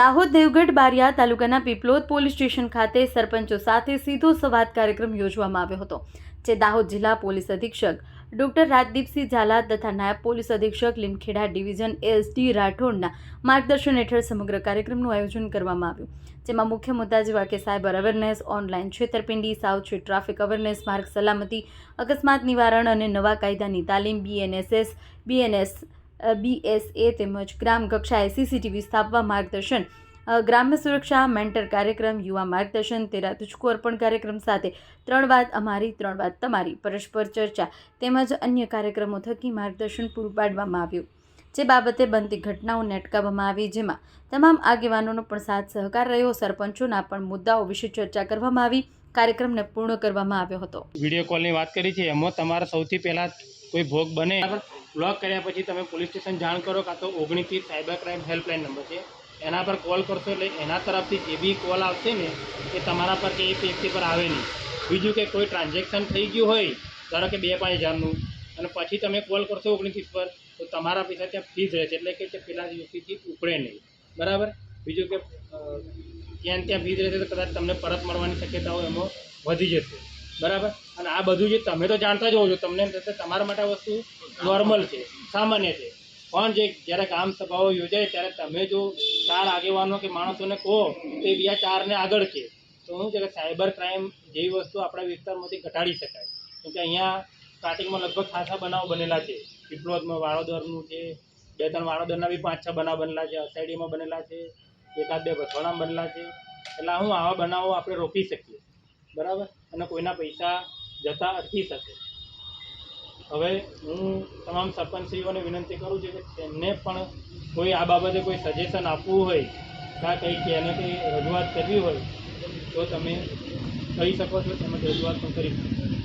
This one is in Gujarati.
દાહોદ દેવગઢ બારિયા તાલુકાના પીપલોદ પોલીસ સ્ટેશન ખાતે સરપંચો સાથે સીધો સંવાદ કાર્યક્રમ યોજવામાં આવ્યો હતો, જે દાહોદ જિલ્લા પોલીસ અધિક્ષક ડોક્ટર રાજદીપસિંહ ઝાલા તથા નાયબ પોલીસ અધિક્ષક લીમખેડા ડિવિઝન એસડી રાઠોડના માર્ગદર્શન હેઠળ સમગ્ર કાર્યક્રમનું આયોજન કરવામાં આવ્યું, જેમાં મુખ્ય મુદ્દા જેવા કે સાયબર અવેરનેસ, ઓનલાઈન છેતરપિંડી, સાવચેત ટ્રાફિક અવેરનેસ, માર્ગ સલામતી, અકસ્માત નિવારણ અને નવા કાયદાની તાલીમ, બીએનએસએસ, બીએસએ તેમજ ગ્રામ કક્ષાએ સીસીટીવી સ્થાપવા માર્ગદર્શન, ગ્રામ્ય સુરક્ષા, મેન્ટર કાર્યક્રમ, યુવા માર્ગદર્શન, તેરા તુજકો અર્પણ કાર્યક્રમ સાથે 3 વાત અમારી 3 વાત તમારી પરસ્પર ચર્ચા તેમજ અન્ય કાર્યક્રમો થકી માર્ગદર્શન પૂરું પાડવામાં આવ્યું, જે બાબતે બનતી ઘટનાઓને અટકાવવામાં આવી, જેમાં તમામ આગેવાનોનો પણ સાથ સહકાર રહ્યો. સરપંચોના પણ મુદ્દાઓ વિશે ચર્ચા કરવામાં આવી. કાર્યક્રમને પૂર્ણ કરવામાં આવ્યો હતો. વિડીયો કોલની વાત કરી છે, એમાં તમારે સૌથી પહેલાં કોઈ ભોગ બને બ્લોક કર્યા પછી તમે પોલીસ સ્ટેશન જાણ કરો, કાં તો 19 સાયબર ક્રાઇમ હેલ્પલાઇન નંબર છે, એના પર કોલ કરશો એટલે એના તરફથી જે બી કોલ આવશે ને એ તમારા પર કે એ વ્યક્તિ પર આવે નહીં. બીજું કે કોઈ ટ્રાન્ઝેક્શન થઈ ગયું હોય, ધારો કે 2-5 હજારનું, અને પછી તમે કોલ કરશો 19 પર, તો તમારા પૈસા ત્યાં ફ્રીઝ રહેશે, એટલે કે પેલા વ્યક્તિથી ઉપડે નહીં. બરાબર. બીજું કે ત્યાં ફ્રીઝ રહેશે તો કદાચ તમને પરત મળવાની શક્યતાઓ એમાં વધી જશે. બરાબર. અને આ બધું જે તમે તો જાણતા જ હોવ છો, તમને તમારા માટે વસ્તુ નોર્મલ છે, સામાન્ય છે, પણ જે જ્યારે ગ્રામ સભાઓ યોજાય ત્યારે તમે જો 4 આગેવાનો કે માણસોને કહો તો એ બીજા 4ને આગળ છે, તો શું છે કે સાયબર ક્રાઇમ જેવી વસ્તુ આપણા વિસ્તારમાંથી ઘટાડી શકાય. કેમ કે અહીંયા સ્ટાર્ટિંગમાં લગભગ ખાસા બનાવ બનેલા છે. પીપલોદમાં વાળોદરનું છે, 2-3 વાળોદરના બી 5-6 બનાવ બનેલા છે, અસાઈડીમાં બનેલા છે, 1-2 ભસવાણામાં બનેલા છે. એટલે હું આવા બનાવો આપણે રોકી શકીએ. બરાબર. અને કોઈના પૈસા જતા અટકી શકે. હવે હું તમામ સરપંચશ્રીઓને વિનંતી કરું છું કે તેમને પણ કોઈ આ બાબતે કોઈ સજેશન આપવું હોય, કાં કંઈક એને કંઈ રજૂઆત કરવી હોય તો તમે કહી શકો છો, તેમજ રજૂઆત પણ કરી શકો.